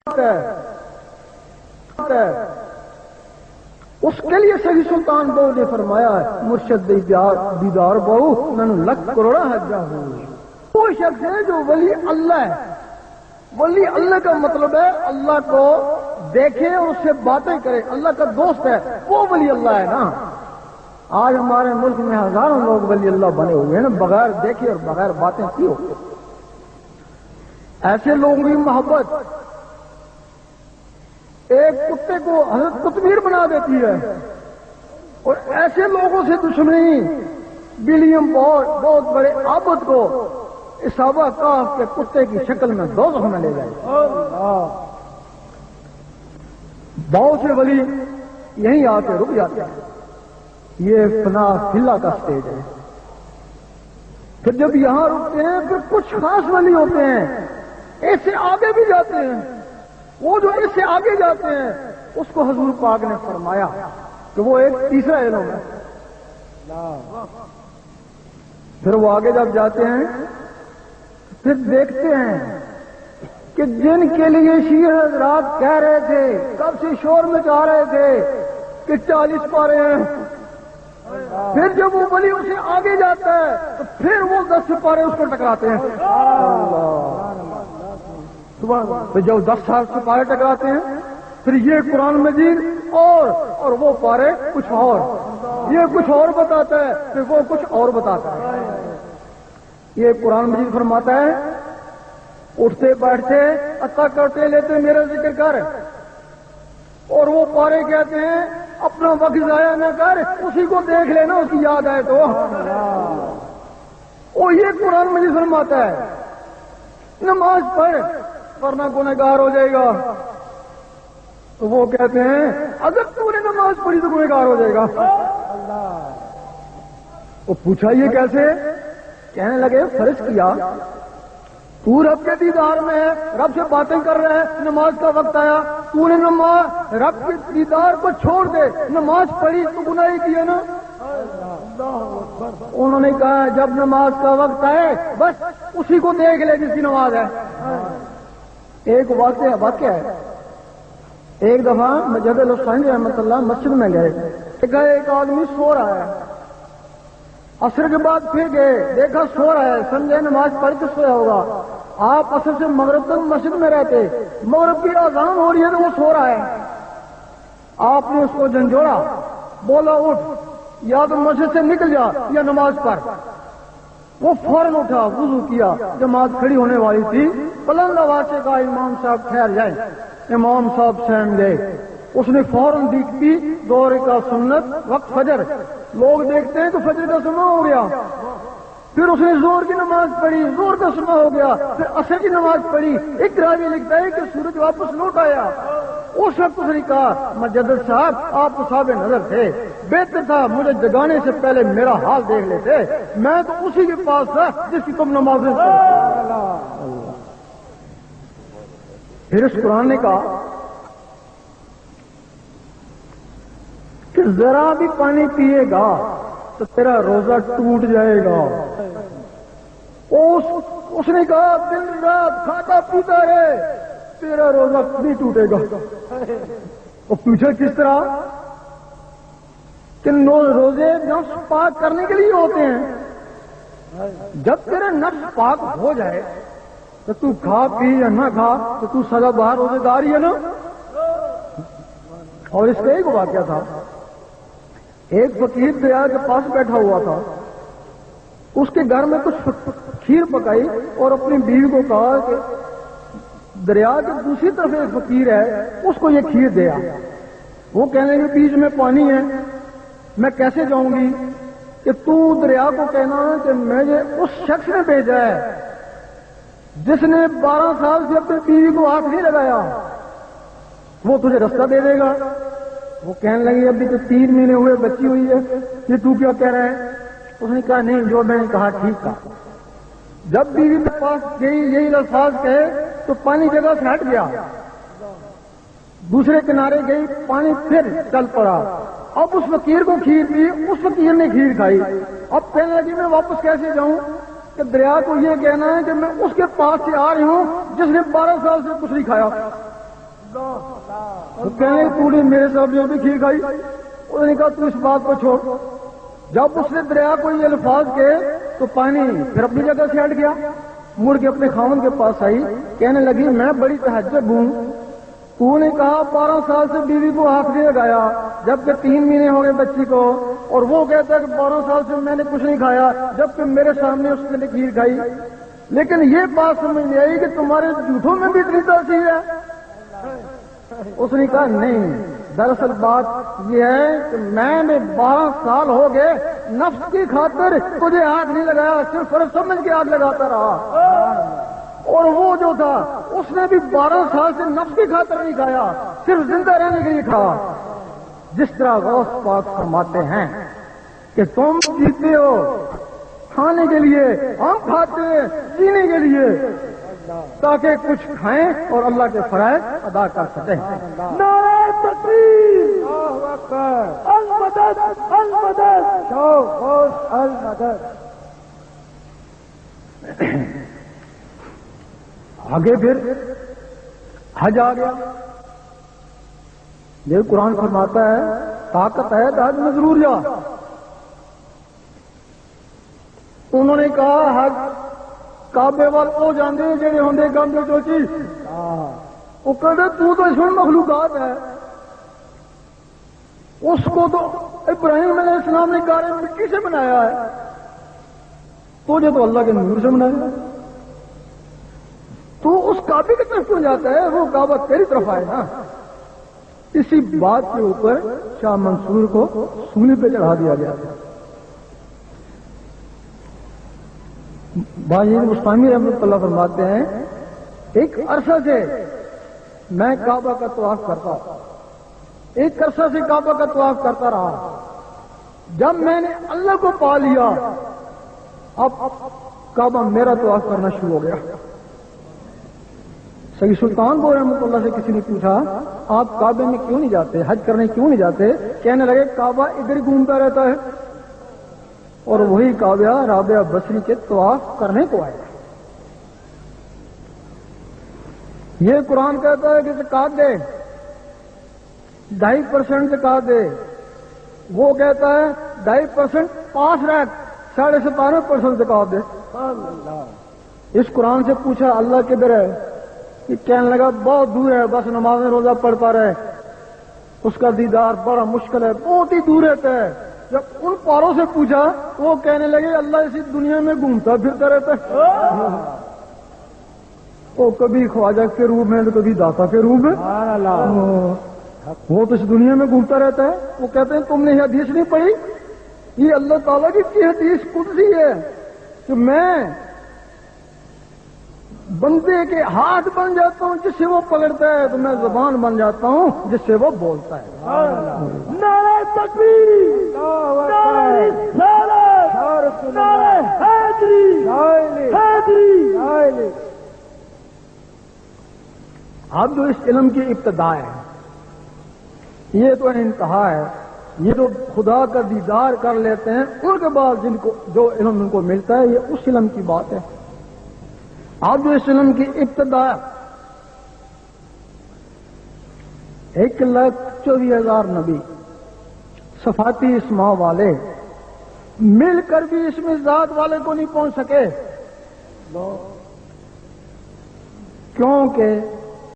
اس کے لیے صحیح سلطان بہو نے فرمایا ہے مرشد دیدار بہو میں لکھ کروڑا حجا ہوں. وہ شخص ہے جو ولی اللہ ہے. ولی اللہ کا مطلب ہے اللہ کو دیکھے اور اس سے باتیں کرے, اللہ کا دوست ہے, وہ ولی اللہ ہے نا. آج ہمارے ملک میں ہزاروں لوگ ولی اللہ بنے ہوئے ہیں نا, بغیر دیکھے اور بغیر باتیں کی ہوئے. ایسے لوگوں کی محبت ایک کتے کو حضرت قطبیر بنا دیتی ہے, اور ایسے لوگوں سے دشمنی ولیم بہت بڑے عابد کو اصحابہ کہف کے کتے کی شکل میں دوزخ میں لے گئے. بہت سے ولی یہیں آ کے رک جاتے ہیں. یہ فنا فلا کا سٹیج ہے. پھر جب یہاں رکتے ہیں پھر کچھ خاص ولی ہوتے ہیں اس سے آگے بھی جاتے ہیں. وہ جو اس سے آگے جاتے ہیں اس کو حضور پاک نے فرمایا کہ وہ ایک تیسرا علم ہے. پھر وہ آگے جب جاتے ہیں پھر دیکھتے ہیں کہ جن کے لیے شیعہ حضرات کہہ رہے تھے, کب سے شور مچا رہے تھے کہ 40 پارے ہیں, پھر جب وہ ولی اسے آگے جاتا ہے تو پھر وہ 10 پارے اس کو ٹکراتے ہیں. تو جب 10 پارے ٹکراتے ہیں پھر یہ قرآن مجید اور وہ پارے کچھ اور, یہ کچھ اور بتاتا ہے پھر وہ کچھ اور بتاتا ہے. یہ قرآن مجید فرماتا ہے اٹھتے بیٹھتے عطا کرتے لیتے میرا ذکر کر, اور وہ پارے کہتے ہیں اپنا وقت ضائع نہ کر, اسی کو دیکھ لینا اس کی یاد آئے تو. وہ یہ قرآن مجید فرماتا ہے نماز پڑھ ورنہ گنہگار ہو جائے گا. تو وہ کہتے ہیں اگر تو نے نماز پڑھی تو گنہگار ہو جائے گا. وہ پوچھا یہ کیسے؟ کہنے لگے فرض کیا تو رب کے دیدار میں ہے, رب سے باتیں کر رہے ہیں, نماز کا وقت آیا, تو نے نماز رب کے دیدار کو چھوڑ دے نماز پڑھی تو گناہ ہی کیا نا. انہوں نے کہا جب نماز کا وقت آئے بس اسی کو دیکھ لے جس کی نماز ہے. ایک واقعہ ہے, ایک دفعہ مجد الحسین رحمۃ اللہ مسجد میں گئے, ایک آدمی سو رہا ہے. عصر کے بعد پھر گئے, دیکھا سو رہا ہے, سمجھے نماز پڑھ کے سویا ہوگا. آپ عصر سے مغرب تک مسجد میں رہتے, مغرب کی اذان ہو رہی ہے تو وہ سو رہا ہے. آپ نے اس کو جھنجھوڑا, بولا اٹھ, یا تو مسجد سے نکل جا یا نماز پڑھ. وہ فوراً اٹھا, وضو کیا, جماعت کھڑی ہونے والی تھی, بلند آواز سے کہا امام صاحب ٹھہر جائیں. امام صاحب سہم گئے. اس نے فوراً دیکھتی 2 رکعت سنت وقت فجر, لوگ دیکھتے ہیں تو فجر کا سماں ہو گیا. پھر اس نے زور کی نماز پڑھی, زور کا سماں ہو گیا. پھر عصر کی نماز پڑھی. ایک راوی لکھتا ہے کہ سورج واپس لوٹ آیا. اس وقت اس نے کہا مجدد صاحب آپ تو صاحب نظر تھے, بہتر تھا مجھے جگانے سے پہلے میرا حال دیکھ لیتے, میں تو اسی کے پاس تھا جس کی تم نماز پڑھی. پھر اس قرآن نے کہا کہ ذرا بھی پانی پیے گا تو تیرا روزہ ٹوٹ جائے گا. اس نے کہا دن رات کھاتا پیتا رہے تیرا روزہ نہیں ٹوٹے گا. وہ پوچھا کس طرح؟ کہ روزے نفس پاک کرنے کے لیے ہوتے ہیں. جب تیرا نفس پاک ہو جائے تو تو کھا پی یا نہ کھا تو تو سزا باہر روزے دار ہی ہے نا. اور اس کا ایک واقعہ تھا, ایک فقیر دریا کے پاس بیٹھا ہوا تھا, اس کے گھر میں کچھ کھیر پکائی اور اپنی بیوی کو کہا کہ دریا کے دوسری طرف ایک فقیر ہے اس کو یہ کھیر دیا. وہ کہنے کے بیچ میں پانی ہے, میں کیسے جاؤں گی؟ کہ تو دریا کو کہنا کہ مجھے اس شخص نے بھیجا ہے جس نے 12 سال سے اپنی بیوی کو ہاتھ نہیں لگایا, وہ تجھے رستہ دے دے گا. وہ کہنے لگی ابھی تو 3 مہینے ہوئے بچی ہوئی ہے, یہ تو کیا کہہ رہا ہے؟ اس نے کہا نہیں جو میں نے کہا ٹھیک تھا. جب بیوی کے پاس گئی یہی الفاظ کہے تو پانی جگہ سے ہٹ گیا, دوسرے کنارے گئی پانی پھر چل پڑا. اب اس فقیر کو کھیر دی, اس فقیر نے کھیر کھائی. اب کہنے لگی میں واپس کیسے جاؤں؟ کہ دریا کو یہ کہنا ہے کہ میں اس کے پاس سے آ رہی ہوں جس نے 12 سال سے کچھ نہیں کھایا. کہنے تو نے میرے ساتھ جو بھی کھیر کھائی، انہوں نے کہا تو اس بات کو چھوڑ. جب اس نے دریا کو یہ الفاظ کے تو پانی پھر اپنی جگہ سے ہٹ گیا، مڑ کے اپنے خاوند کے پاس آئی، کہنے لگی میں بڑی تہجب ہوں. تو نے کہا 12 سال سے بیوی کو ہاتھ نہیں لگایا، جبکہ 3 مہینے ہو گئے بچی کو، اور وہ کہتا ہے کہ 12 سال سے میں نے کچھ نہیں کھایا، جبکہ میرے سامنے اس نے کھیر کھائی. لیکن یہ بات سمجھ نہیں آئی کہ تمہارے جھوٹوں میں بھی اتنی تاثیر ہے. اس نے کہا نہیں، دراصل بات یہ ہے کہ میں نے 12 سال ہو گئے نفس کی خاطر تجھے آگ نہیں لگایا، صرف فرض سمجھ کے آگ لگاتا رہا. اور وہ جو تھا اس نے بھی 12 سال سے نفس کی خاطر نہیں کھایا، صرف زندہ رہنے کے لیے کھا. جس طرح غوث پاک فرماتے ہیں کہ تم جیتے ہو کھانے کے لیے، ہم کھاتے ہیں جینے کے لیے، تاکہ کچھ کھائیں اور اللہ کے فرائض ادا کر سکیں. نعرہ تکبیر، المدد المدد، غوث المدد. آگے پھر حج آ گیا. یہ قرآن فرماتا ہے طاقت ہے تو حج میں ضرور جا. انہوں نے کہا حج کعبے وال وہ جانے جڑے ہوندے گندے چوچی، وہ کہتے تو اس مخلوقات ہے. اس کو تو ابراہیم علیہ السلام نے گارے مٹی سے بنایا ہے، تجھے تو اللہ کے نور سے بنایا. تو اس کعبے کی طرف کیوں جاتا ہے؟ وہ کعبہ تیری طرف آئے نا. اسی بات کے اوپر شاہ منصور کو سولی پہ چڑھا دیا گیا. بھائی مستعمیر رحمۃ اللہ فرماتے ہیں ایک عرصہ سے میں کعبہ کا طواف کرتا، ایک عرصہ سے کعبہ کا طواف کرتا رہا. جب میں نے اللہ کو پا لیا، اب کعبہ میرا طواف کرنا شروع ہو گیا. سید سلطان کو رحمۃ اللہ سے کسی نے پوچھا آپ کعبے میں کیوں نہیں جاتے، حج کرنے کیوں نہیں جاتے؟ کہنے لگے کعبہ ادھر گھومتا رہتا ہے. اور وہی کعبہ رابعہ بصری کے طواف کرنے کو آئے. یہ قرآن کہتا ہے کہ زکات دے، 2.5% زکات دے. وہ کہتا ہے 2.5% پاس رکھ، 17.5% زکات دے. اس قرآن سے پوچھا اللہ کدھر ہے؟ یہ کہنے لگا بہت دور ہے، بس نماز روزہ پڑھتا رہے، اس کا دیدار بڑا مشکل ہے، بہت ہی دور رہتا ہے. جب ان پاروں سے پوچھا وہ کہنے لگے اللہ اسی دنیا میں گھومتا پھرتا رہتا ہے، وہ کبھی خواجہ کے روپ میں تو کبھی داتا کے روپ میں، وہ تو اس دنیا میں گھومتا رہتا ہے. وہ کہتے ہیں تم نے یہ حدیث نہیں پڑھی؟ یہ اللہ تعالیٰ کی حدیث قدسی ہے کہ میں بندے کے ہاتھ بن جاتا ہوں جس سے وہ پکڑتا ہے، تو میں زبان بن جاتا ہوں جس سے وہ بولتا ہے. نعرہ تکبیر، نعرہ رسالت، نعرہ حیدری حیدری. اب جو اس علم کی ابتدا ہے یہ تو انتہا ہے. یہ جو خدا کا دیدار کر لیتے ہیں ان کے بعد جن کو جو علم ان کو ملتا ہے یہ اس علم کی بات ہے. اب جو اس علم کی ابتدا 1,24,000 نبی صفاتی اسماء والے مل کر بھی اس میں ذات والے کو نہیں پہنچ سکے، کیونکہ